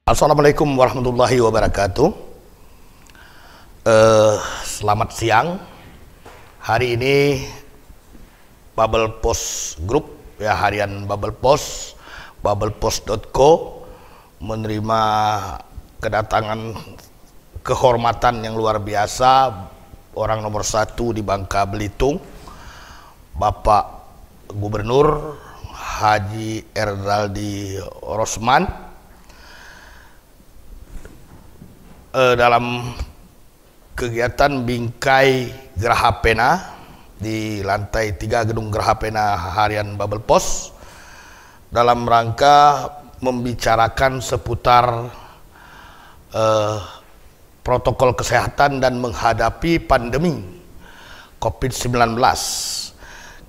Assalamualaikum warahmatullahi wabarakatuh. Selamat siang. Hari ini Bubble Post Group, ya harian Bubble Post, bubblepost.co menerima kedatangan kehormatan yang luar biasa orang nomor 1 di Bangka Belitung, Bapak Gubernur Haji Erdaldi Rosman, dalam kegiatan bingkai Geraha Pena di lantai 3 gedung Geraha Pena harian Bubble Post dalam rangka membicarakan seputar protokol kesehatan dan menghadapi pandemi COVID-19.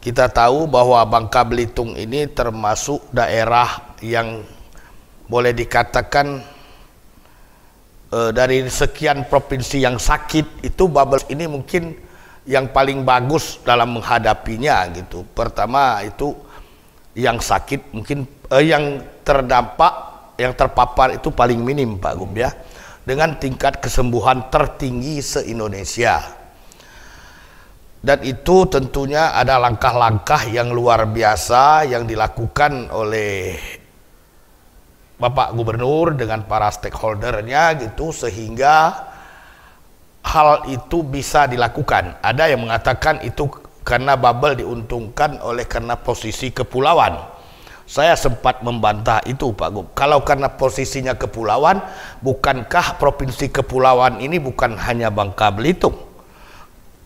Kita tahu bahwa Bangka Belitung ini termasuk daerah yang boleh dikatakan dari sekian provinsi yang sakit itu Bubble ini mungkin yang paling bagus dalam menghadapinya gitu. Pertama itu yang sakit mungkin yang terdampak, yang terpapar itu paling minim Pak Gub ya, dengan tingkat kesembuhan tertinggi se-Indonesia. Dan itu tentunya ada langkah-langkah yang luar biasa yang dilakukan oleh Bapak Gubernur dengan para stakeholdernya gitu, sehingga hal itu bisa dilakukan. Ada yang mengatakan itu karena Bubble diuntungkan karena posisi kepulauan. Saya sempat membantah itu Pak Gub. Kalau karena posisinya kepulauan, bukankah provinsi kepulauan ini bukan hanya Bangka Belitung?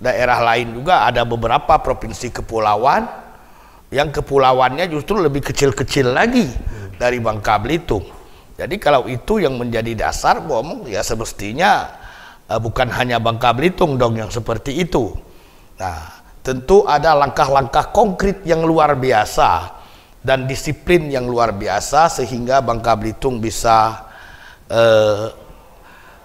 Daerah lain juga ada beberapa provinsi kepulauan yang kepulauannya justru lebih kecil-kecil lagi dari Bangka Belitung. Jadi kalau itu yang menjadi dasar, ya semestinya bukan hanya Bangka Belitung dong yang seperti itu. Nah, tentu ada langkah-langkah konkret yang luar biasa dan disiplin yang luar biasa sehingga Bangka Belitung bisa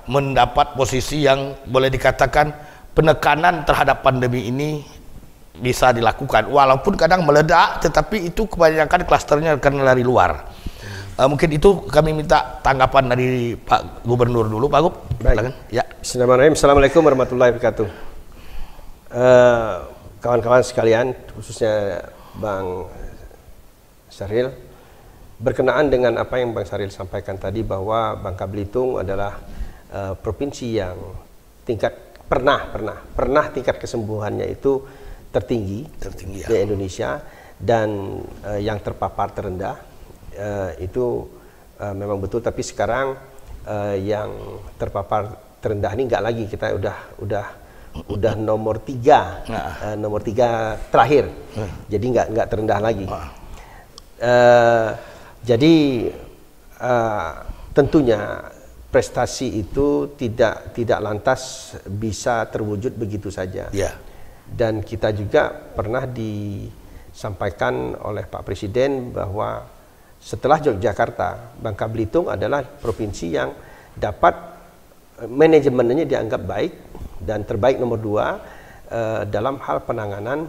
mendapat posisi yang boleh dikatakan penekanan terhadap pandemi ini bisa dilakukan, walaupun kadang meledak, tetapi itu kebanyakan klasternya karena dari luar. Mungkin itu kami minta tanggapan dari Pak Gubernur dulu, Pak Gub. Baik. Ya. Bismillahirrahmanirrahim. Assalamualaikum warahmatullahi wabarakatuh. Kawan-kawan sekalian, khususnya Bang Syahril, berkenaan dengan apa yang Bang Syahril sampaikan tadi bahwa Bangka Belitung adalah provinsi yang pernah tingkat kesembuhannya itu tertinggi ya. Di Indonesia, dan yang terpapar terendah itu memang betul. Tapi sekarang yang terpapar terendah ini enggak lagi, kita udah nomor 3, nomor 3 terakhir, jadi enggak terendah lagi. Jadi tentunya prestasi itu tidak lantas bisa terwujud begitu saja. Dan kita juga pernah disampaikan oleh Pak Presiden bahwa setelah Yogyakarta, Bangka Belitung adalah provinsi yang dapat manajemennya dianggap baik dan terbaik nomor 2 dalam hal penanganan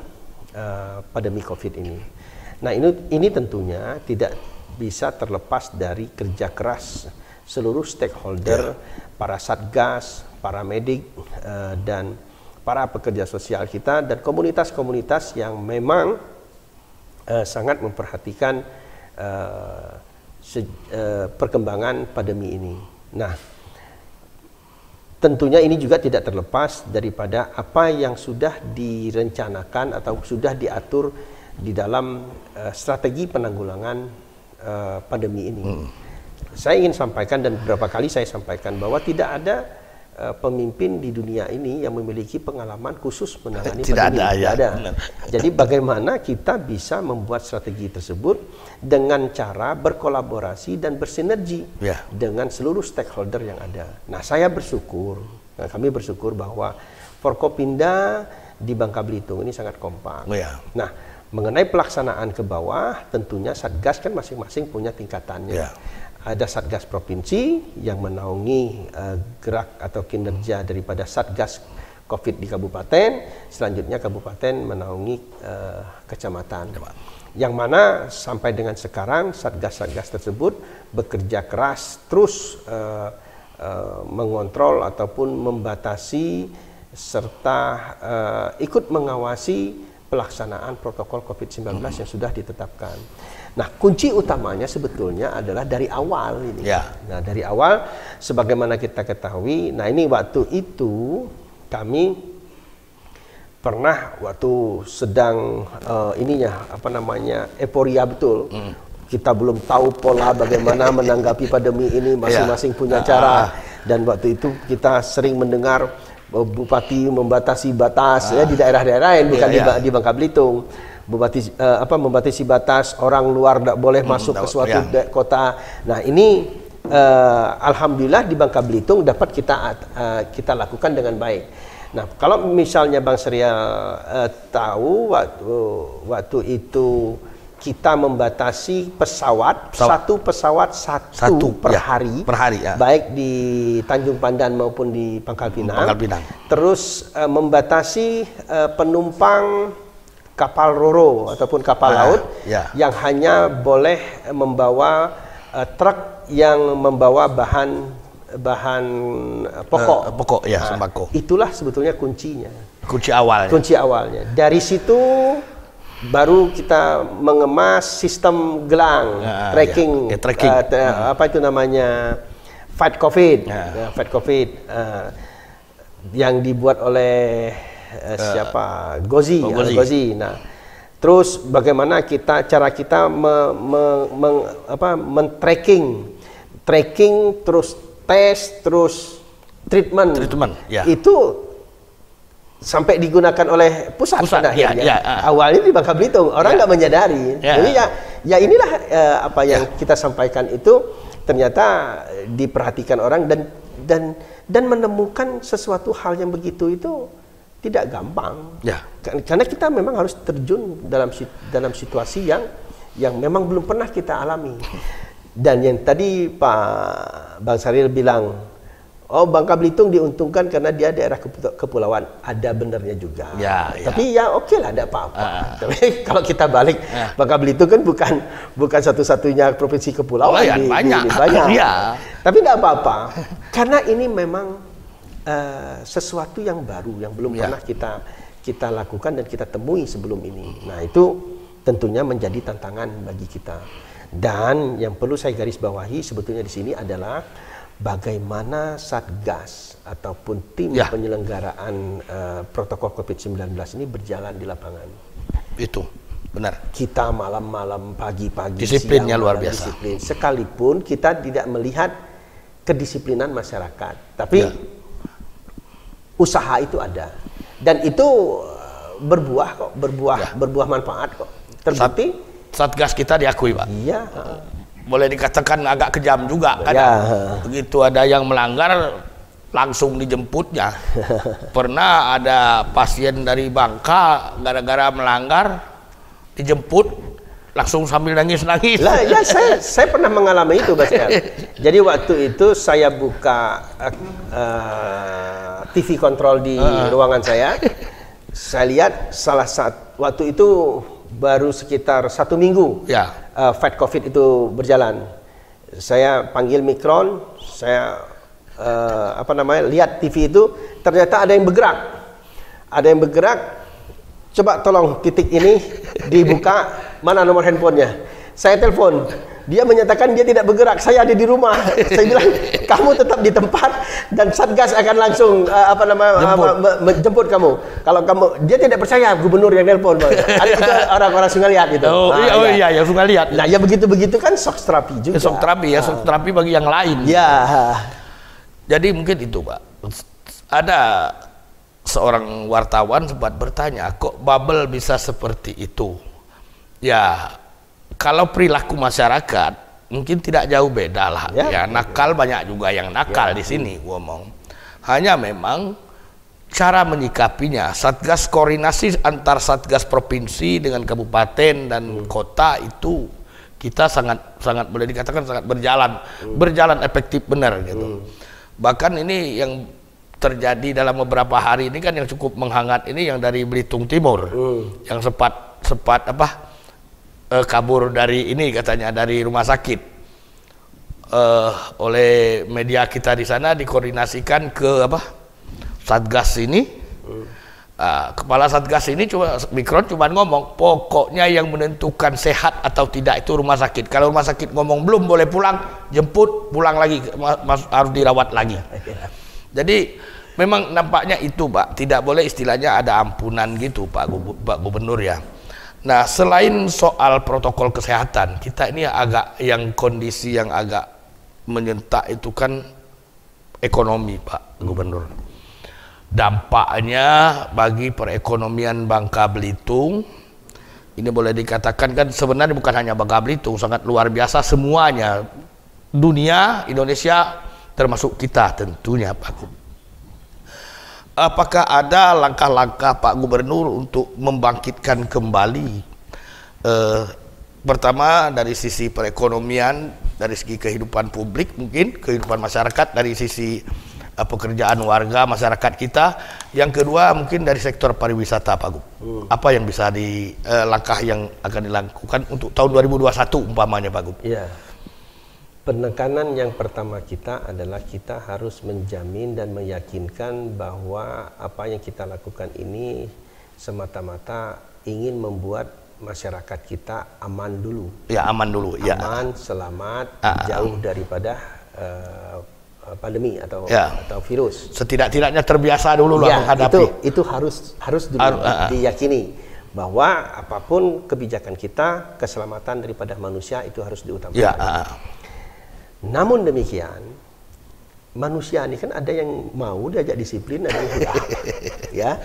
pandemi COVID ini. Nah, ini tentunya tidak bisa terlepas dari kerja keras seluruh stakeholder, para satgas, para medik, dan para pekerja sosial kita, dan komunitas-komunitas yang memang sangat memperhatikan perkembangan pandemi ini. Nah, tentunya ini juga tidak terlepas daripada apa yang sudah direncanakan atau sudah diatur di dalam strategi penanggulangan pandemi ini. Saya ingin sampaikan, dan beberapa kali saya sampaikan, bahwa tidak ada pemimpin di dunia ini yang memiliki pengalaman khusus menangani pandemi. Tidak ada. Jadi bagaimana kita bisa membuat strategi tersebut dengan cara berkolaborasi dan bersinergi dengan seluruh stakeholder yang ada. Nah, kami bersyukur bahwa Forkopimda di Bangka Belitung ini sangat kompak. Nah, mengenai pelaksanaan ke bawah, tentunya satgas kan masing-masing punya tingkatannya. Ada Satgas Provinsi yang menaungi gerak atau kinerja daripada Satgas COVID di kabupaten, selanjutnya kabupaten menaungi kecamatan. Yang mana sampai dengan sekarang satgas-satgas tersebut bekerja keras terus mengontrol ataupun membatasi serta ikut mengawasi pelaksanaan protokol COVID-19 yang sudah ditetapkan. Nah, kunci utamanya sebetulnya adalah dari awal ini. Ya. Nah, dari awal sebagaimana kita ketahui, nah ini waktu itu kami pernah waktu sedang euforia betul. Kita belum tahu pola bagaimana menanggapi pandemi ini, masing-masing punya cara. Dan waktu itu kita sering mendengar bupati membatasi batas ya di daerah-daerah lain, bukan di Bangka Belitung. Bupati membatasi batas, orang luar tidak boleh masuk ke suatu kota. Nah, ini alhamdulillah di Bangka Belitung dapat kita lakukan dengan baik. Nah, kalau misalnya Bang Syariel tahu waktu itu kita membatasi satu pesawat per hari, baik di Tanjung Pandan maupun di Pangkal Pinang. Terus membatasi penumpang kapal roro ataupun kapal laut yang hanya boleh membawa truk yang membawa bahan pokok sembako. Itulah sebetulnya kuncinya. Kunci awalnya. Dari situ baru kita mengemas sistem gelang tracking. Apa itu namanya, Fight COVID, Fight COVID yang dibuat oleh siapa, Gozi. Nah, terus bagaimana cara kita tracking terus tes, terus treatment itu sampai digunakan oleh pusat pada akhirnya. Awalnya di Bangka Belitung orang nggak menyadari. Jadi ya inilah apa yang kita sampaikan itu ternyata diperhatikan orang dan menemukan sesuatu hal yang begitu itu tidak gampang. Karena kita memang harus terjun dalam situasi yang memang belum pernah kita alami. Dan yang tadi Pak Bang Syariel bilang, Bangka Belitung diuntungkan karena dia daerah kepulauan. Ada benernya juga. Tapi ya oke lah, ada apa-apa. Tapi kalau kita balik, Bangka Belitung kan bukan satu-satunya provinsi kepulauan. Banyak. Tapi tidak apa-apa. Karena ini memang sesuatu yang baru, yang belum pernah kita lakukan dan kita temui sebelum ini. Nah, itu tentunya menjadi tantangan bagi kita. Dan yang perlu saya garis bawahi sebetulnya di sini adalah bagaimana Satgas ataupun tim penyelenggaraan protokol COVID-19 ini berjalan di lapangan. Itu benar. Kita malam-malam, pagi-pagi, disiplinnya luar biasa. Disiplin. Sekalipun kita tidak melihat kedisiplinan masyarakat, tapi usaha itu ada. Dan itu berbuah manfaat kok. Terbukti Satgas kita diakui, Pak. Iya. Boleh dikatakan agak kejam juga kan. Begitu ada yang melanggar langsung dijemputnya. Pernah ada pasien dari Bangka gara-gara melanggar dijemput langsung sambil nangis-nangis. Saya pernah mengalami itu, Mas. Jadi waktu itu saya buka TV kontrol di ruangan saya. Saya lihat salah satu waktu itu baru sekitar 1 minggu Fight COVID itu berjalan. Saya panggil Mikron, saya lihat TV itu, ternyata ada yang bergerak. Coba tolong titik ini dibuka, mana nomor handphonenya. Saya telepon, dia menyatakan dia tidak bergerak, saya ada di rumah. Saya bilang, kamu tetap di tempat dan Satgas akan langsung menjemput kamu. Kalau dia tidak percaya gubernur yang nelpon. Itu orang-orang Sungai Liat itu. Yang Sungai Liat. Nah, ya begitu kan shock terapi juga. Shock terapi bagi yang lain. Jadi mungkin itu, Pak. Ada seorang wartawan sempat bertanya, kok bubble bisa seperti itu? Kalau perilaku masyarakat mungkin tidak jauh beda lah. Nakal banyak juga yang nakal di sini, ngomong. Hanya memang cara menyikapinya. Satgas, koordinasi antar Satgas provinsi dengan kabupaten dan kota itu kita sangat boleh dikatakan sangat berjalan efektif, benar gitu. Bahkan ini yang terjadi dalam beberapa hari ini kan yang cukup menghangat ini yang dari Belitung Timur, yang sempat kabur dari ini katanya dari rumah sakit oleh media kita di sana, dikoordinasikan ke Satgas ini. Kepala Satgas ini Mikron cuma ngomong pokoknya yang menentukan sehat atau tidak itu rumah sakit. Kalau rumah sakit ngomong belum boleh pulang, jemput pulang lagi, harus dirawat lagi. Jadi memang nampaknya itu Pak, tidak boleh istilahnya ada ampunan gitu Pak Gubernur ya. Nah, selain soal protokol kesehatan, kita ini yang kondisi yang agak menyentak itu kan ekonomi Pak Gubernur. Dampaknya bagi perekonomian Bangka Belitung ini boleh dikatakan kan sebenarnya bukan hanya Bangka Belitung, sangat luar biasa semuanya, dunia, Indonesia termasuk kita tentunya Pak Gubernur. Apakah ada langkah-langkah Pak Gubernur untuk membangkitkan kembali pertama dari sisi perekonomian, dari segi kehidupan publik, mungkin kehidupan masyarakat, dari sisi pekerjaan warga masyarakat kita, yang kedua mungkin dari sektor pariwisata Pak Gub. Apa yang bisa langkah yang akan dilakukan untuk tahun 2021 umpamanya Pak Gub? Iya. Penekanan yang pertama kita adalah kita harus menjamin dan meyakinkan bahwa apa yang kita lakukan ini semata-mata ingin membuat masyarakat kita aman dulu. Ya, aman dulu. Aman, selamat, jauh daripada pandemi atau virus. Setidak-tidaknya terbiasa dulu lah menghadapi. Itu harus dulu diyakini bahwa apapun kebijakan kita, keselamatan daripada manusia itu harus diutamakan. Namun demikian, manusia ini kan ada yang mau diajak disiplin, ada yang tidak. Ya,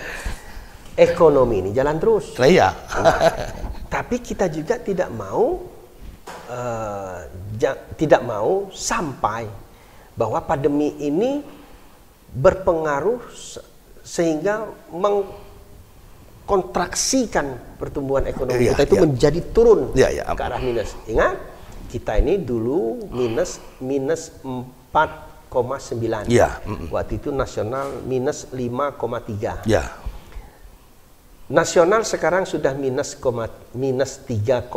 ekonomi ini jalan terus. Iya. Tapi kita juga tidak mau sampai bahwa pandemi ini berpengaruh sehingga mengkontraksikan pertumbuhan ekonomi kita itu menjadi turun ke arah minus. Ingat, kita ini dulu minus 4,9. Waktu itu nasional minus 5,3. Nasional sekarang sudah minus 3,2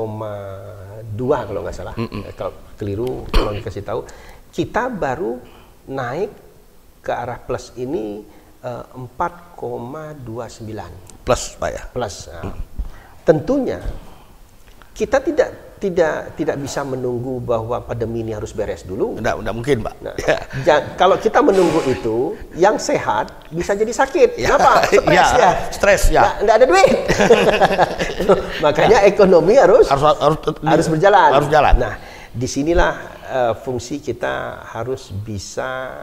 kalau nggak salah. Kalau keliru tolong dikasih tahu. Kita baru naik ke arah plus ini 4,29. Plus Pak ya. Plus. Tentunya kita tidak bisa menunggu bahwa pandemi ini harus beres dulu. Udah mungkin Pak. Nah, kalau kita menunggu itu, yang sehat bisa jadi sakit. Kenapa? Stres ya. Nggak ada duit. Makanya ekonomi harus berjalan. Harus jalan. Nah, disinilah fungsi kita harus bisa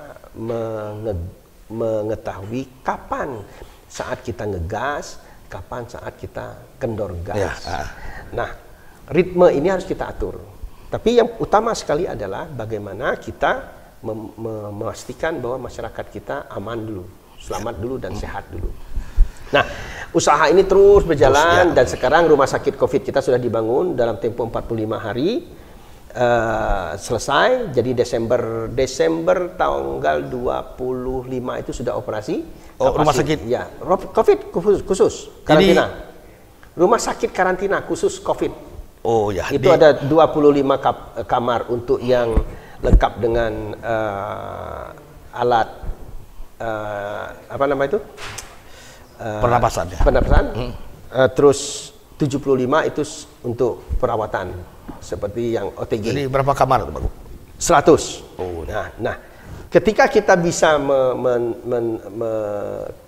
mengetahui kapan saat kita ngegas, kapan saat kita kendor gas. Nah, ritme ini harus kita atur. Tapi yang utama sekali adalah bagaimana kita memastikan bahwa masyarakat kita aman dulu, selamat dulu dan sehat dulu. Nah, usaha ini terus berjalan dan sekarang rumah sakit COVID kita sudah dibangun dalam tempo 45 hari. Selesai, jadi Desember tanggal 25 itu sudah operasi. Rumah sakit? Ya, COVID khusus, karantina. Rumah sakit karantina khusus COVID. Itu ada 25 kamar untuk yang lengkap dengan alat apa nama itu? Pernapasan. Terus 75 itu untuk perawatan seperti yang OTG. Jadi berapa kamar itu, Pak? 100. Nah, ketika kita bisa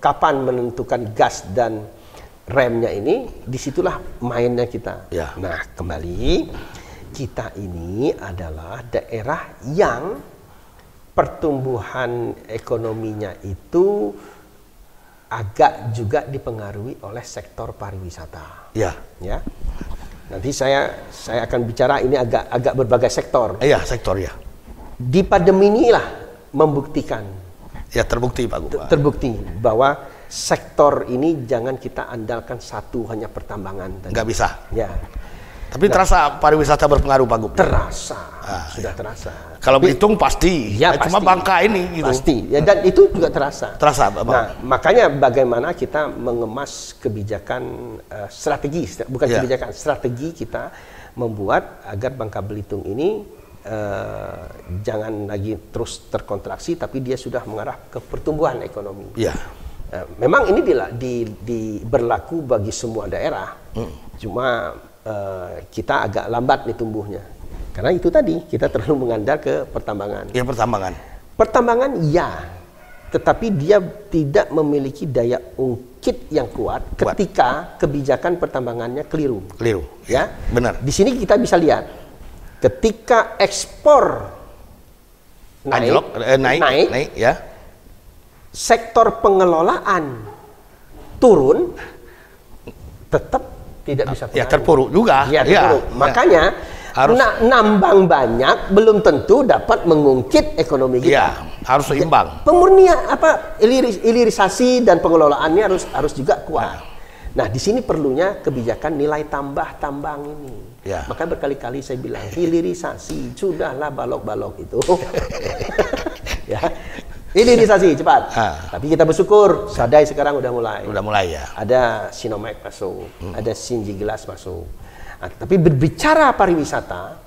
kapan menentukan gas dan remnya ini, disitulah mainnya kita. Nah, kembali, kita ini adalah daerah yang pertumbuhan ekonominya itu agak juga dipengaruhi oleh sektor pariwisata. Ya. Nanti saya akan bicara ini agak berbagai sektor. Sektor ya. Di pandemi inilah membuktikan. Terbukti Pak Gubernur. Terbukti bahwa sektor ini jangan kita andalkan satu hanya pertambangan. Nggak bisa. Tapi terasa pariwisata berpengaruh Pak Gubernur. Terasa, sudah terasa. Kalau Belitung pasti. Cuma Bangka ini gitu. Pasti. Dan itu juga terasa. Bang. Nah, makanya bagaimana kita mengemas kebijakan strategi, bukan kebijakan, strategi kita membuat agar Bangka Belitung ini jangan lagi terus terkontraksi, tapi dia sudah mengarah ke pertumbuhan ekonomi. Ya. Memang ini berlaku bagi semua daerah, cuma kita agak lambat nih tumbuhnya. Karena itu tadi, kita terlalu mengandal ke pertambangan. Ya, pertambangan. Pertambangan ya, tetapi dia tidak memiliki daya ungkit yang kuat ketika kebijakan pertambangannya keliru. Keliru, Ya, benar. Di sini kita bisa lihat, ketika ekspor naik, ya. sektor pengelolaan turun, tetap tidak bisa pengaruh. Ya, terpuruk juga. Ya, terpuruk. Ya. Makanya harus nambang banyak belum tentu dapat mengungkit ekonomi kita. Ya, harus seimbang. Pemurnian hilirisasi dan pengelolaannya harus juga kuat. Nah, di sini perlunya kebijakan nilai tambah tambang ini. Ya. Maka berkali-kali saya bilang hilirisasi, sudahlah balok-balok itu. Ya. Hilirisasi cepat. Tapi kita bersyukur Sadai sekarang udah mulai. Udah mulai ya. Ada Sinomek masuk, ada Sinji Gelas masuk. Nah, tapi berbicara pariwisata,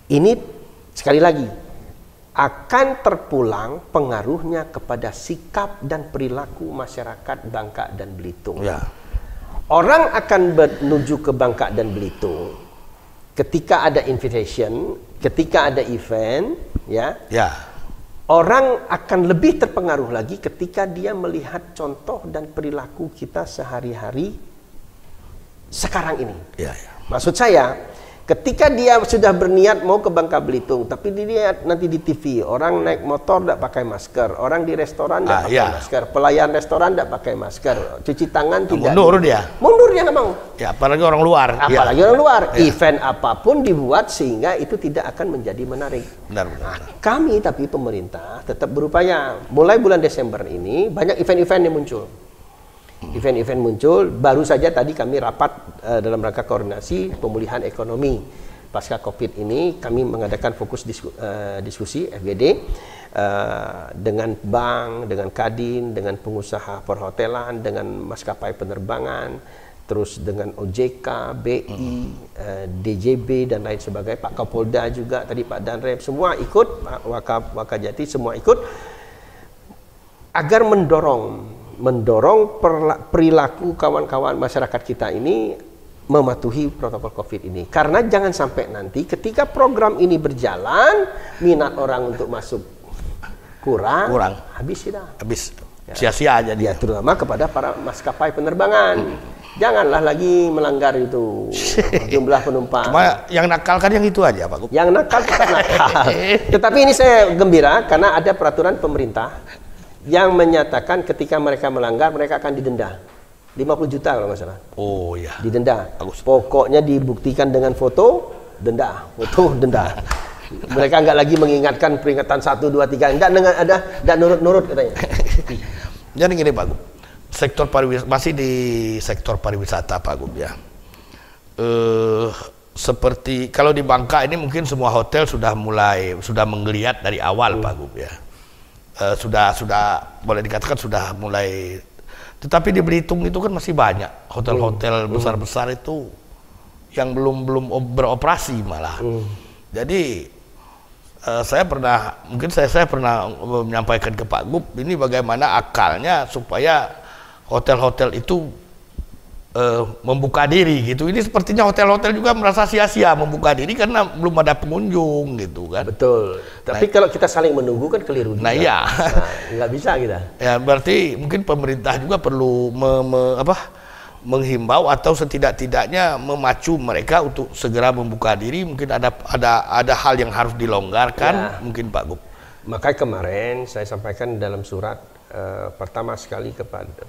ini sekali lagi akan terpulang pengaruhnya kepada sikap dan perilaku masyarakat Bangka dan Belitung. Ya. Orang akan menuju ke Bangka dan Belitung ketika ada invitation, ketika ada event, ya. Ya. Orang akan lebih terpengaruh lagi ketika dia melihat contoh dan perilaku kita sehari-hari sekarang ini. Ya, ya. Maksud saya, ketika dia sudah berniat mau ke Bangka Belitung, tapi dilihat nanti di TV, orang naik motor tidak pakai masker, orang di restoran tidak pakai masker, pelayan restoran tidak pakai masker, cuci tangan tidak. Mundur dia. Mundur dia nggak mau. Ya, apalagi orang luar. Apalagi orang luar. Event apapun dibuat sehingga itu tidak akan menjadi menarik. Benar. Nah, kami tapi pemerintah tetap berupaya. Mulai bulan Desember ini banyak event-event yang muncul. Event-event muncul, baru saja tadi kami rapat dalam rangka koordinasi pemulihan ekonomi pasca Covid ini. Kami mengadakan fokus diskusi FGD dengan bank, dengan Kadin, dengan pengusaha perhotelan, dengan maskapai penerbangan, terus dengan OJK, BI, DJB dan lain sebagainya. Pak Kapolda juga tadi, Pak Danrem, semua ikut, Pak Wakajati semua ikut, agar mendorong perilaku kawan-kawan masyarakat kita ini mematuhi protokol COVID ini. Karena jangan sampai nanti ketika program ini berjalan, minat orang untuk masuk kurang. Habis kita. Habis. Sia-sia aja dia. Ya, terutama kepada para maskapai penerbangan. Janganlah lagi melanggar itu jumlah penumpang. Cuma yang nakal kan yang itu aja, Pak Gub. Yang nakal tetap nakal. Tetapi ini saya gembira karena ada peraturan pemerintah yang menyatakan ketika mereka melanggar, mereka akan didenda 50 juta kalau nggak salah. Oh iya. Didenda. Bagus. Pokoknya dibuktikan dengan foto, denda. Foto, denda. Mereka nggak lagi mengingatkan peringatan 1, 2, 3. Nggak nurut-nurut katanya. Jadi gini Pak Gub, sektor pariwisata, masih di sektor pariwisata Pak Gub ya. Seperti kalau di Bangka ini mungkin semua hotel sudah menggeliat dari awal Pak Gub ya. Sudah boleh dikatakan sudah mulai, tetapi di Belitung itu kan masih banyak hotel-hotel besar-besar itu yang belum beroperasi malah. Jadi saya pernah menyampaikan ke Pak Gub ini bagaimana akalnya supaya hotel-hotel itu membuka diri gitu. Ini sepertinya hotel-hotel juga merasa sia-sia membuka diri karena belum ada pengunjung gitu kan. Betul. Tapi kalau kita saling menunggu kan keliru juga. Nah iya. Nggak bisa kita. Ya berarti mungkin pemerintah juga perlu menghimbau atau setidak-tidaknya memacu mereka untuk segera membuka diri. Mungkin ada hal yang harus dilonggarkan mungkin Pak Gub. Makanya kemarin saya sampaikan dalam surat pertama sekali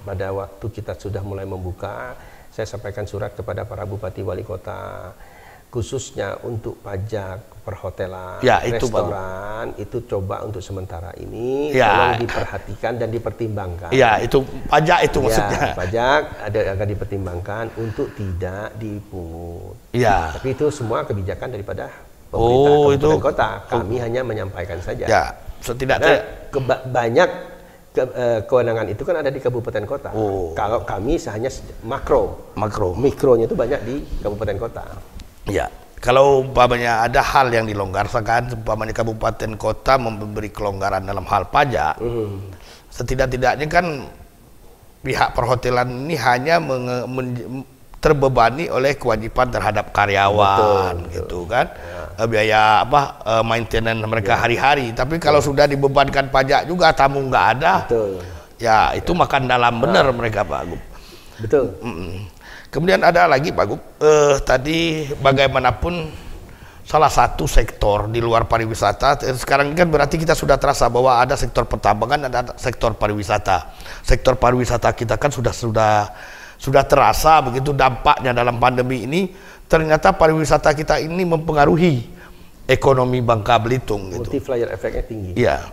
pada waktu kita sudah mulai membuka, saya sampaikan surat kepada para bupati wali kota, khususnya untuk pajak perhotelan, restoran, itu coba untuk sementara ini tolong diperhatikan dan dipertimbangkan. Ya, itu pajak itu maksudnya. Pajak akan dipertimbangkan untuk tidak dipungut. Ya. Tapi itu semua kebijakan daripada pemerintah kabupaten kota. Kami hanya menyampaikan saja. Ya, setidaknya banyak kewenangan itu kan ada di kabupaten kota. Kalau kami hanya makro. Mikronya itu banyak di kabupaten kota. Ya, kalau umpamanya ada hal yang dilonggarkan, umpamanya kabupaten kota memberi kelonggaran dalam hal pajak, setidak-tidaknya kan pihak perhotelan ini hanya terbebani oleh kewajiban terhadap karyawan, gitu kan, biaya maintenance mereka hari-hari. Tapi kalau sudah dibebankan pajak juga, tamu nggak ada, ya itu makan dalam benar mereka, Pak Agung. Betul. Kemudian ada lagi Pak Agung, tadi bagaimanapun salah satu sektor di luar pariwisata, sekarang kan berarti kita sudah terasa bahwa ada sektor pertambangan, ada sektor pariwisata. Sektor pariwisata kita kan sudah terasa begitu dampaknya dalam pandemi ini. Ternyata pariwisata kita ini mempengaruhi ekonomi Bangka Belitung. Multiplier efeknya tinggi. Iya.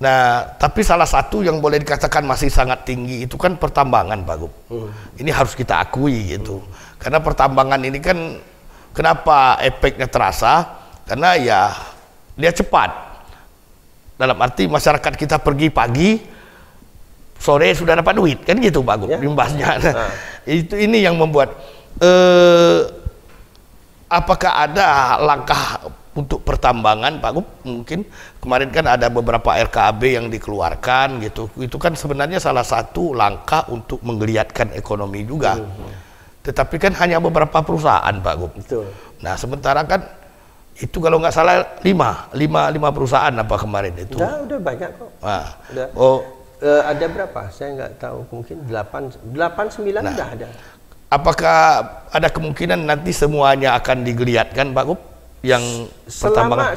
Nah, tapi salah satu yang boleh dikatakan masih sangat tinggi itu kan pertambangan, Pak Gub. Ini harus kita akui gitu. Karena pertambangan ini kan kenapa efeknya terasa? Karena ya dia cepat. Dalam arti masyarakat kita pergi pagi, sore sudah dapat duit, kan gitu Pak Gub, imbasnya. Ini yang membuat apakah ada langkah untuk pertambangan, Pak Gub? Mungkin kemarin kan ada beberapa RKAB yang dikeluarkan gitu. Itu kan sebenarnya salah satu langkah untuk menggeliatkan ekonomi juga. Tetapi kan hanya beberapa perusahaan, Pak Gub. Betul. Nah, sementara kan itu kalau nggak salah lima perusahaan apa kemarin itu. Udah banyak kok. Nah, ada berapa? Saya nggak tahu. Mungkin 8, 9 udah ada. Apakah ada kemungkinan nanti semuanya akan digeliatkan, Pak Gub? Yang selama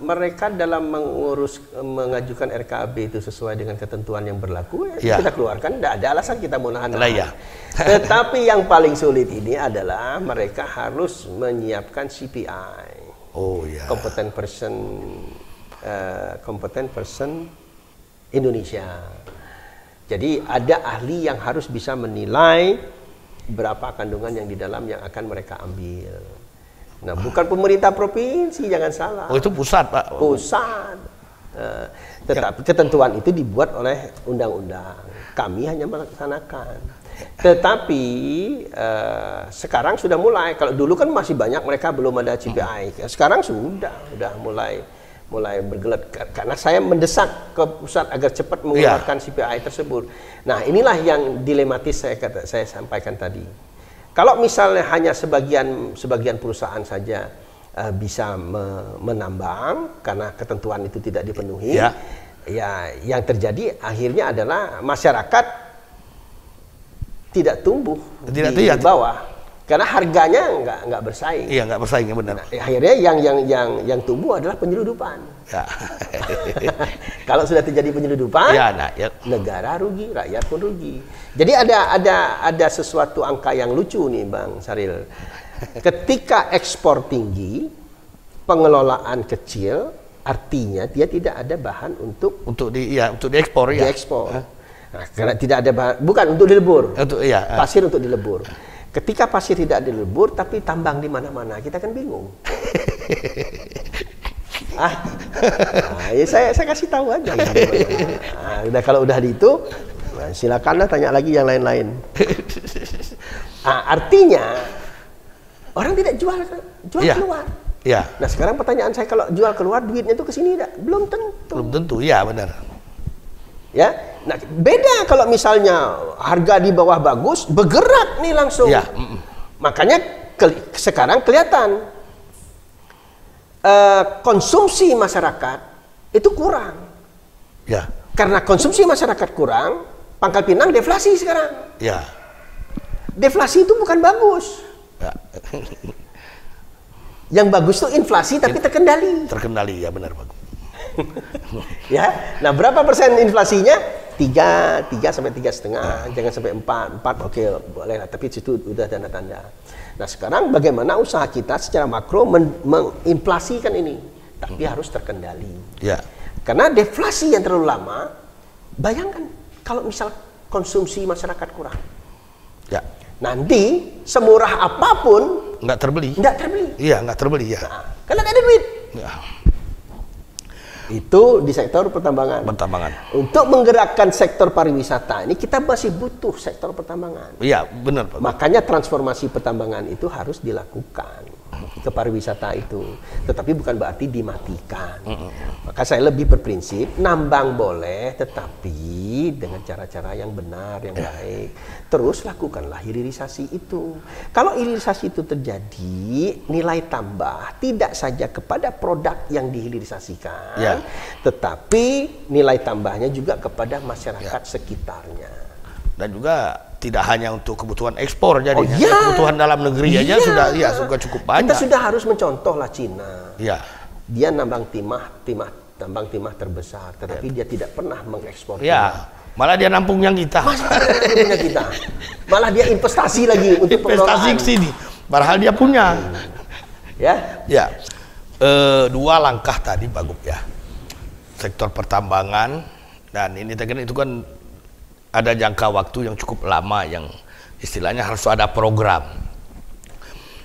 mereka dalam mengajukan RKAB itu sesuai dengan ketentuan yang berlaku, kita keluarkan, tidak ada alasan kita mau nahan. Tetapi yang paling sulit ini adalah mereka harus menyiapkan CPI, Competent Person Indonesia. Jadi ada ahli yang harus bisa menilai berapa kandungan yang di dalam yang akan mereka ambil. Nah, bukan pemerintah provinsi, jangan salah. Oh, itu pusat, Pak. Pusat. Tetapi ketentuan itu dibuat oleh undang-undang. Kami hanya melaksanakan. Tetapi sekarang sudah mulai. Kalau dulu kan masih banyak mereka belum ada CPI. Sekarang sudah mulai bergelut, karena saya mendesak ke pusat agar cepat mengeluarkan CPI tersebut. Nah, inilah yang dilematis saya sampaikan tadi. Kalau misalnya hanya sebagian perusahaan saja bisa menambang karena ketentuan itu tidak dipenuhi, ya yang terjadi akhirnya adalah masyarakat tidak tumbuh di bawah. Karena harganya nggak bersaing. Iya, nggak bersaing, ya benar. Nah, akhirnya yang tumbuh adalah penyeludupan. Ya. Kalau sudah terjadi penyeludupan, negara rugi, rakyat pun rugi. Jadi ada sesuatu angka yang lucu nih, Bang Saril. Ketika ekspor tinggi, pengelolaan kecil, artinya dia tidak ada bahan untuk diekspor. Diekspor. Nah, karena tidak ada bahan, bukan untuk dilebur. Pasir untuk dilebur. Ketika pasir tidak dilebur, tapi tambang di mana-mana, kita kan bingung. Saya kasih tahu aja. Kalau udah di itu, silakanlah tanya lagi yang lain-lain. Artinya orang tidak jual keluar. Nah, sekarang pertanyaan saya, kalau jual keluar duitnya itu ke sini belum tentu. Belum tentu, ya benar. Ya, nah beda kalau misalnya harga di bawah bagus, bergerak nih langsung. Makanya sekarang kelihatan konsumsi masyarakat itu kurang. Karena konsumsi masyarakat kurang, Pangkal Pinang deflasi sekarang. Deflasi itu bukan bagus. Yang bagus itu inflasi tapi terkendali. Terkendali, ya benar, Pak. Nah berapa persen inflasinya? 3 sampai 3,5, jangan sampai 4, oke boleh lah, tapi situ udah tanda-tanda. Nah sekarang bagaimana usaha kita secara makro menginflasikan ini, tapi harus terkendali. Karena deflasi yang terlalu lama, bayangkan kalau misal konsumsi masyarakat kurang, nanti semurah apapun nggak terbeli. Nggak terbeli. Iya, nggak terbeli, Nah, karena nggak ada duit. Itu di sektor pertambangan. Untuk menggerakkan sektor pariwisata ini kita masih butuh sektor pertambangan. Iya, benar Pak. Makanya transformasi pertambangan itu harus dilakukan ke pariwisata itu. Tetapi bukan berarti dimatikan. Maka saya lebih berprinsip nambang boleh, tetapi dengan cara-cara yang benar, yang baik. Terus lakukanlah hilirisasi itu. Kalau hilirisasi itu terjadi, nilai tambah tidak saja kepada produk yang dihilirisasikan, tetapi nilai tambahnya juga kepada masyarakat sekitarnya. Dan juga tidak hanya untuk kebutuhan ekspor jadinya, kebutuhan dalam negeri aja sudah cukup banyak. Kita sudah harus mencontoh lah Cina. Dia nambang tambang timah terbesar, tetapi dia tidak pernah mengekspor. Malah dia nampung yang kita. Malah dia investasi lagi untuk investasi ke sini. Padahal dia punya. Dua langkah tadi bagus ya. Sektor pertambangan dan ini itu kan ada jangka waktu yang cukup lama yang istilahnya harus ada program.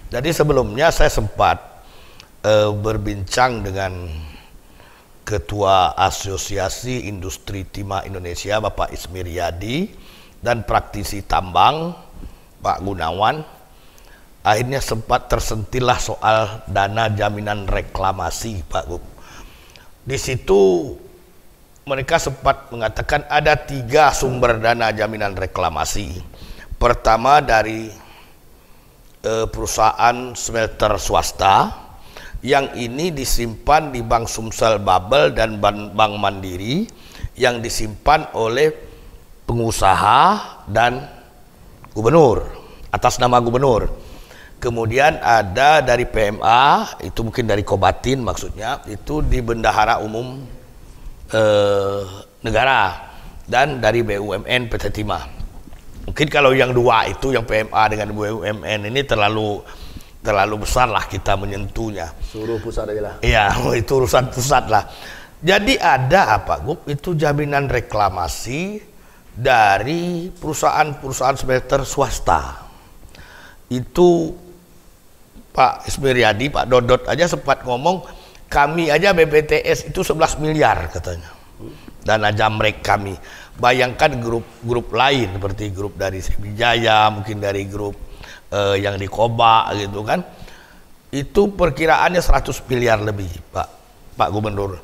Jadi sebelumnya saya sempat berbincang dengan Ketua Asosiasi Industri Timah Indonesia Bapak Ismir Yadi dan praktisi tambang Pak Gunawan. Akhirnya sempat tersentillah soal dana jaminan reklamasi Pak Gub. Di situ mereka sempat mengatakan ada 3 sumber dana jaminan reklamasi. Pertama dari perusahaan smelter swasta yang ini disimpan di Bank Sumsel Babel dan Bank Mandiri yang disimpan oleh pengusaha dan gubernur atas nama gubernur. Kemudian ada dari PMA, itu mungkin dari Kobatin maksudnya, itu di Bendahara Umum Negara, dan dari BUMN PT Timah. Mungkin kalau yang 2 itu yang PMA dengan BUMN ini terlalu besar lah kita menyentuhnya. Suruh pusat aja lah. Iya, itu urusan pusat lah. Jadi ada apa Gub? Itu jaminan reklamasi dari perusahaan-perusahaan smelter swasta. Itu Pak Ismiriadi, Pak Dodot aja sempat ngomong, kami aja BPTS itu 11 miliar katanya. Dana jamrek kami. Bayangkan grup lain seperti grup dari Sriwijaya, mungkin dari grup yang di Koba gitu kan, itu perkiraannya 100 miliar lebih Pak Gubernur.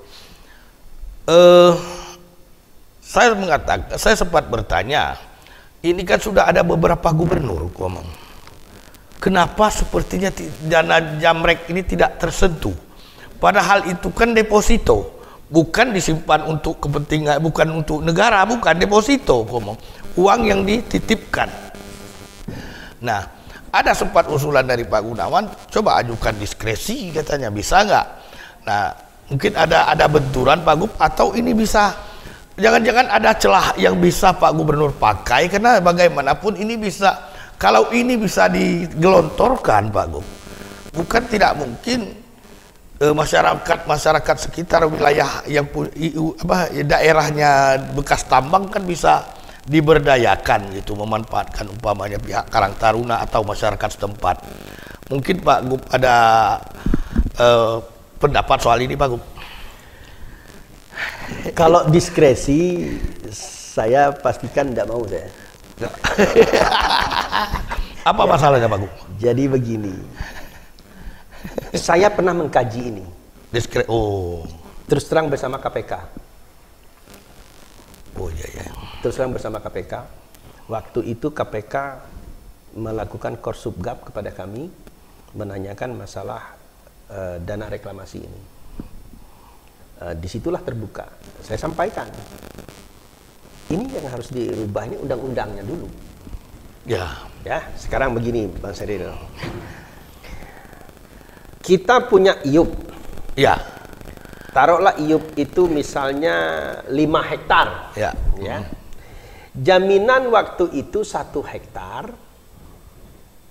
Saya sempat bertanya, ini kan sudah ada beberapa gubernur ngomong, kenapa sepertinya dana jamrek ini tidak tersentuh, padahal itu kan deposito, bukan disimpan untuk kepentingan, bukan untuk negara, bukan deposito, ngomong uang yang dititipkan. Nah, ada sempat usulan dari Pak Gunawan, coba ajukan diskresi katanya, bisa nggak? Nah, mungkin ada benturan Pak Gub, atau ini bisa, jangan-jangan ada celah yang bisa Pak Gubernur pakai, karena bagaimanapun ini bisa, kalau ini bisa digelontorkan Pak Gub, bukan tidak mungkin masyarakat sekitar wilayah yang daerahnya bekas tambang kan bisa diberdayakan gitu, memanfaatkan umpamanya pihak Karang Taruna atau masyarakat setempat. Mungkin Pak Gub ada pendapat soal ini Pak Gub? Kalau diskresi saya pastikan tidak mau saya. Apa masalahnya Pak Gub? Jadi begini, saya pernah mengkaji ini. Terus terang bersama KPK. Terus terang bersama KPK. Waktu itu KPK melakukan korsubgab kepada kami, menanyakan masalah dana reklamasi ini. Disitulah terbuka. Saya sampaikan, ini yang harus dirubah, ini undang-undangnya dulu. Ya, sekarang begini Bang Seril. Kita punya IUP. Taruhlah IUP itu misalnya 5 hektar. Ya. Jaminan waktu itu 1 hektar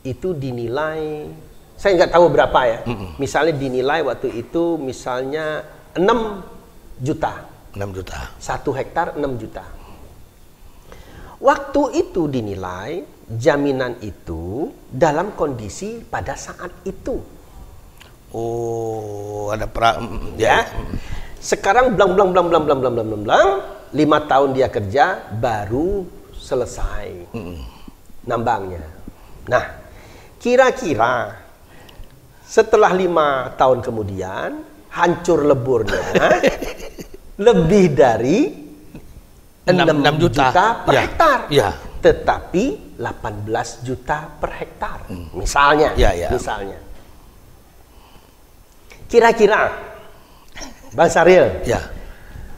itu dinilai, saya nggak tahu berapa ya. Misalnya dinilai waktu itu misalnya 6 juta. 1 hektar 6 juta. Waktu itu dinilai jaminan itu dalam kondisi pada saat itu. Ada Sekarang blang 5 tahun dia kerja baru selesai nambangnya. Nah, kira-kira setelah 5 tahun kemudian hancur leburnya lebih dari 6 juta per hektar. Ya. Tetapi 18 juta per hektar. Misalnya, misalnya. Kira-kira Bang Syahril,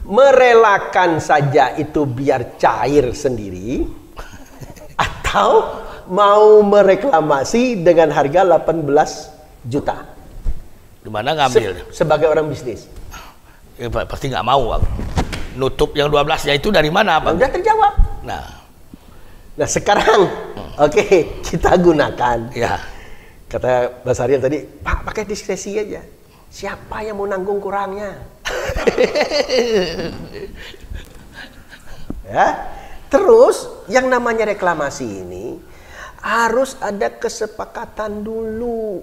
merelakan saja itu biar cair sendiri atau mau mereklamasi dengan harga 18 juta? Gimana ngambil? Sebagai orang bisnis. Ya, pasti nggak mau, Bang. Nutup yang 12-nya itu dari mana, Bang? Udah terjawab. Nah sekarang, oke, kita gunakan. Ya. Kata Mas Syahril tadi, Pak pakai diskresi aja. Siapa yang mau nanggung kurangnya? Ya. Terus yang namanya reklamasi ini harus ada kesepakatan dulu.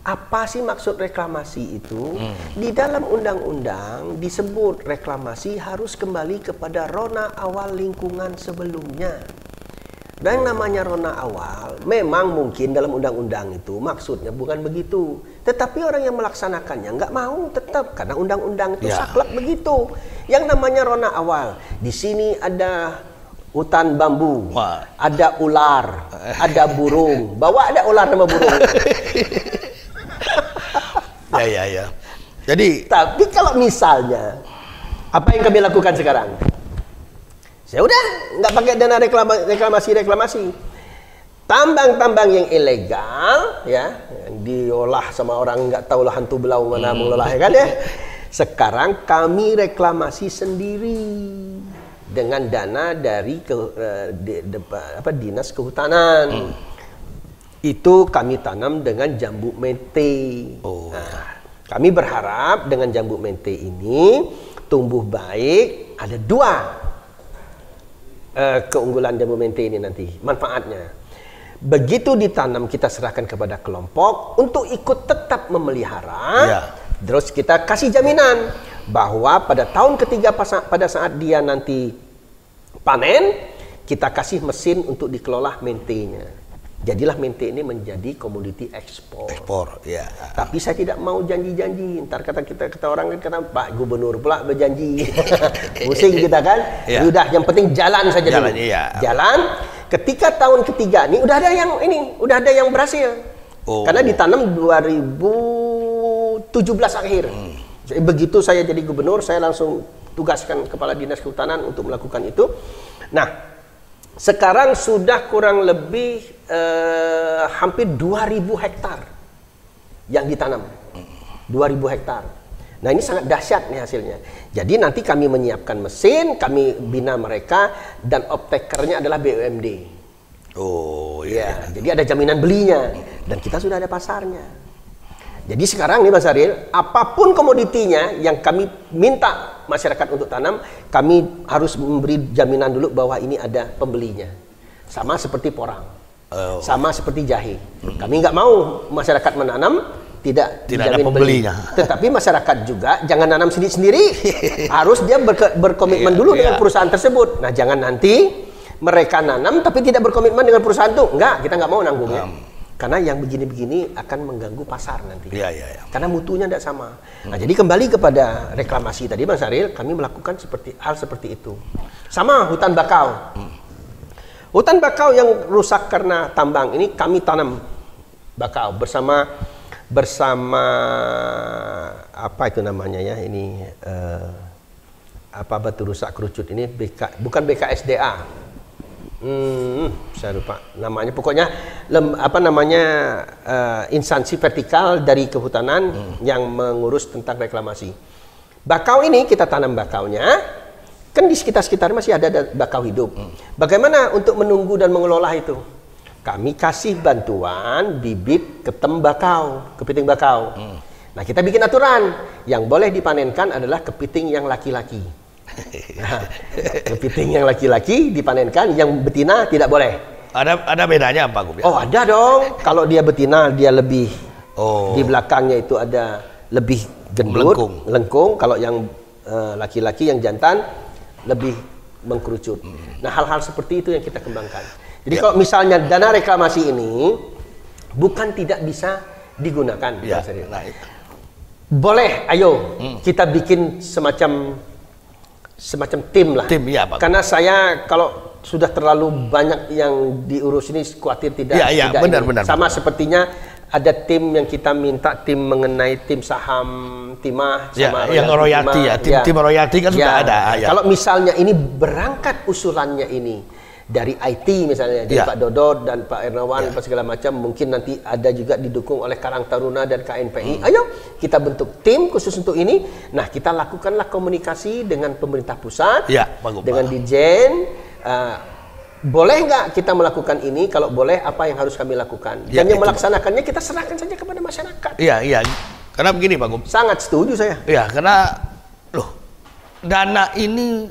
Apa sih maksud reklamasi itu? Di dalam undang-undang disebut reklamasi harus kembali kepada rona awal lingkungan sebelumnya. Dan yang namanya rona awal, memang mungkin dalam undang-undang itu maksudnya bukan begitu. Tetapi orang yang melaksanakannya nggak mau tetap, karena undang-undang itu saklek begitu. Yang namanya rona awal, di sini ada hutan bambu, ada ular, ada burung. Bawa ada ular sama burung. Ya. Jadi, tapi kalau misalnya, apa yang kami lakukan sekarang? Saya udah nggak pakai dana reklamasi. Tambang-tambang yang ilegal, ya, yang diolah sama orang nggak tahu lah hantu belau mana mengelola, ya kan ya. Sekarang kami reklamasi sendiri dengan dana dari Dinas Kehutanan. Itu kami tanam dengan jambu mente. Nah, kami berharap dengan jambu mente ini tumbuh baik. Ada 2 keunggulan jambu mente ini nanti, manfaatnya. Begitu ditanam kita serahkan kepada kelompok untuk ikut tetap memelihara. Terus kita kasih jaminan bahwa pada tahun ketiga pada saat dia nanti panen, kita kasih mesin untuk dikelola mentenya. Jadilah mente ini menjadi komoditi ekspor. Tapi saya tidak mau janji-janji. Ntar kata orang kata Pak Gubernur pula berjanji. Pusing kita kan. Udah, yang penting jalan saja dulu. Jalan. Ketika tahun ketiga ini udah ada yang berhasil. Karena ditanam 2017 akhir. Begitu saya jadi gubernur, saya langsung tugaskan Kepala Dinas Kehutanan untuk melakukan itu. Nah, sekarang sudah kurang lebih hampir 2.000 hektar yang ditanam. 2.000 hektar. Nah, ini sangat dahsyat nih hasilnya. Jadi nanti kami menyiapkan mesin, kami bina mereka, dan off-takernya adalah BUMD. Jadi ada jaminan belinya, dan kita sudah ada pasarnya. Jadi sekarang nih Mas Syahril, apapun komoditinya yang kami minta masyarakat untuk tanam, kami harus memberi jaminan dulu bahwa ini ada pembelinya. Sama seperti porang. Sama seperti jahe. Kami nggak mau masyarakat menanam tidak ada pembelinya. Tetapi masyarakat juga jangan nanam sendiri-sendiri. Harus dia berkomitmen dulu dengan perusahaan tersebut. Nah, jangan nanti mereka nanam tapi tidak berkomitmen dengan perusahaan itu. Enggak, kita nggak mau nanggungnya. Karena yang begini-begini akan mengganggu pasar nanti. Karena mutunya tidak sama. Nah, jadi kembali kepada reklamasi tadi, Bang Syahril, kami melakukan hal seperti itu. Sama hutan bakau. Hutan bakau yang rusak karena tambang ini kami tanam bakau bersama apa itu namanya ya ini batu rusak kerucut ini bukan BKSDA. Saya lupa namanya. Pokoknya instansi vertikal dari kehutanan yang mengurus tentang reklamasi. Bakau ini kita tanam bakaunya. Kan di sekitar masih ada bakau hidup. Bagaimana untuk menunggu dan mengelola itu? Kami kasih bantuan bibit kepiting bakau. Nah, kita bikin aturan. Yang boleh dipanenkan adalah kepiting yang laki-laki. Nah, kepiting yang laki-laki dipanenkan, yang betina tidak boleh. Ada bedanya apa, Gub? Oh, ada dong. Kalau dia betina, dia lebih di belakangnya itu ada lebih gendut, lengkung. Kalau yang laki-laki, yang jantan lebih mengkerucut. Nah, hal-hal seperti itu yang kita kembangkan. Jadi kalau misalnya dana reklamasi ini bukan tidak bisa digunakan, boleh, ayo kita bikin semacam tim lah. Tim, ya, Pak. Karena saya kalau sudah terlalu banyak yang diurus ini khawatir tidak. Benar. Sama sepertinya ada tim yang kita minta, tim mengenai tim saham timah sama yang royalti tim royalti kan sudah ada. Kalau misalnya ini berangkat usulannya ini dari IT misalnya, dari Pak Dodot dan Pak Ernawan, segala macam, mungkin nanti ada juga didukung oleh Karang Taruna dan KNPI. Ayo kita bentuk tim khusus untuk ini. Nah, kita lakukanlah komunikasi dengan pemerintah pusat, dengan Dijen. Boleh nggak kita melakukan ini? Kalau boleh, apa yang harus kami lakukan? Dan yang melaksanakannya kita serahkan saja kepada masyarakat. Iya. Karena begini, Pak Gub. Sangat setuju saya. Iya, karena dana ini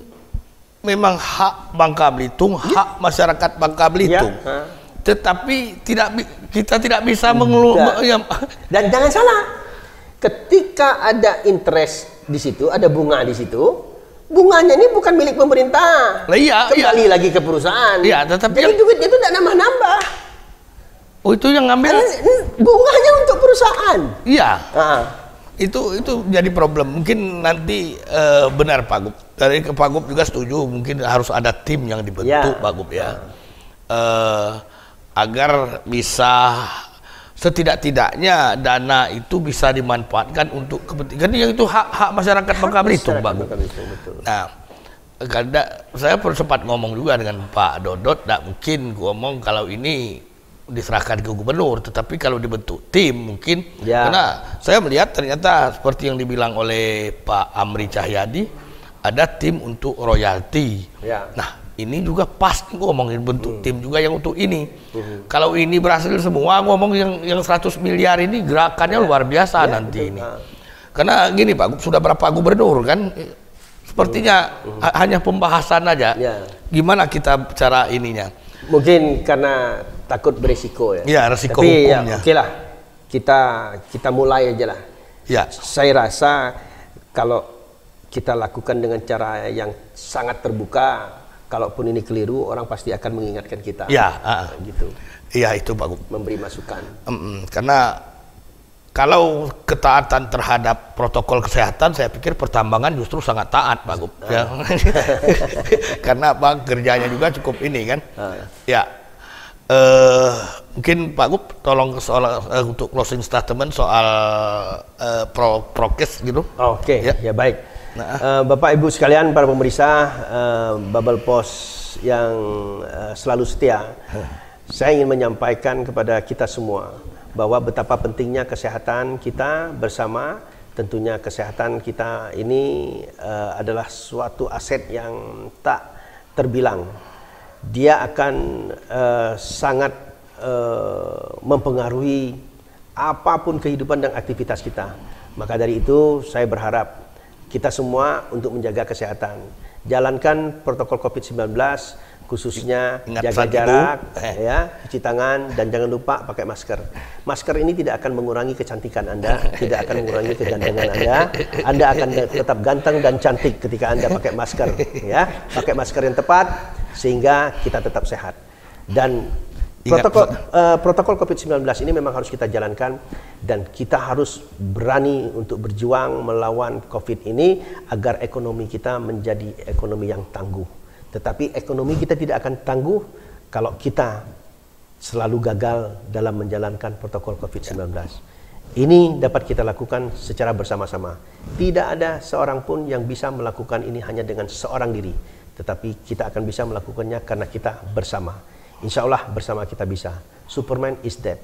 memang hak Bangka Belitung, hak masyarakat Bangka Belitung. Tetapi kita tidak bisa mengeluh. Dan jangan salah, ketika ada interest di situ, ada bunga di situ. Bunganya ini bukan milik pemerintah. Kembali lagi ke perusahaan. Tetapi jadi duitnya itu tidak nambah-nambah. Oh, itu yang ngambil bunganya untuk perusahaan. Iya. Itu jadi problem. Mungkin nanti benar Pak Gub. Dari Pak Gub juga setuju. Mungkin harus ada tim yang dibentuk Pak Gub ya. Agar bisa setidak-tidaknya dana itu bisa dimanfaatkan untuk kepentingan yang itu hak masyarakat Bangka Belitung, Pak Gub. Nah, karena saya sempat ngomong juga dengan Pak Dodot, tidak mungkin ngomong kalau ini diserahkan ke gubernur, tetapi kalau dibentuk tim mungkin, karena saya melihat ternyata seperti yang dibilang oleh Pak Amri Cahyadi, ada tim untuk royalti. Nah, ini juga pas ngomongin bentuk tim juga yang untuk ini. Kalau ini berhasil semua, ngomong yang 100 miliar ini gerakannya luar biasa nanti ini. Karena gini Pak, sudah berapa gubernur kan? Sepertinya hanya pembahasan aja. Gimana kita cara ininya? Mungkin karena takut berisiko ya. Iya, resiko tapi hukumnya. Oke lah, kita mulai aja lah. Saya rasa kalau kita lakukan dengan cara yang sangat terbuka, kalaupun ini keliru, orang pasti akan mengingatkan kita. Gitu. Iya, itu Pak Gub. Memberi masukan. Karena kalau ketaatan terhadap protokol kesehatan, saya pikir pertambangan justru sangat taat, Pak Gub. Karena Pak kerjanya juga cukup ini kan. Mungkin Pak Gub tolong soal untuk closing statement soal prokes gitu. Oke, ya baik. Bapak Ibu sekalian, para pemirsa Bubble Post yang selalu setia, saya ingin menyampaikan kepada kita semua bahwa betapa pentingnya kesehatan kita bersama. Tentunya kesehatan kita ini adalah suatu aset yang tak terbilang. Dia akan sangat mempengaruhi apapun kehidupan dan aktivitas kita. Maka dari itu saya berharap kita semua untuk menjaga kesehatan, jalankan protokol COVID-19, khususnya jaga jarak, cuci tangan, dan jangan lupa pakai masker. Masker ini tidak akan mengurangi kecantikan Anda, tidak akan mengurangi kegantengan Anda. Anda akan tetap ganteng dan cantik ketika Anda pakai masker, pakai masker yang tepat sehingga kita tetap sehat. Dan protokol COVID-19 ini memang harus kita jalankan, dan kita harus berani untuk berjuang melawan COVID ini agar ekonomi kita menjadi ekonomi yang tangguh. Tetapi ekonomi kita tidak akan tangguh kalau kita selalu gagal dalam menjalankan protokol COVID-19. Ini dapat kita lakukan secara bersama-sama. Tidak ada seorang pun yang bisa melakukan ini hanya dengan seorang diri, tetapi kita akan bisa melakukannya karena kita bersama. Insya Allah bersama kita bisa. Superman is dead.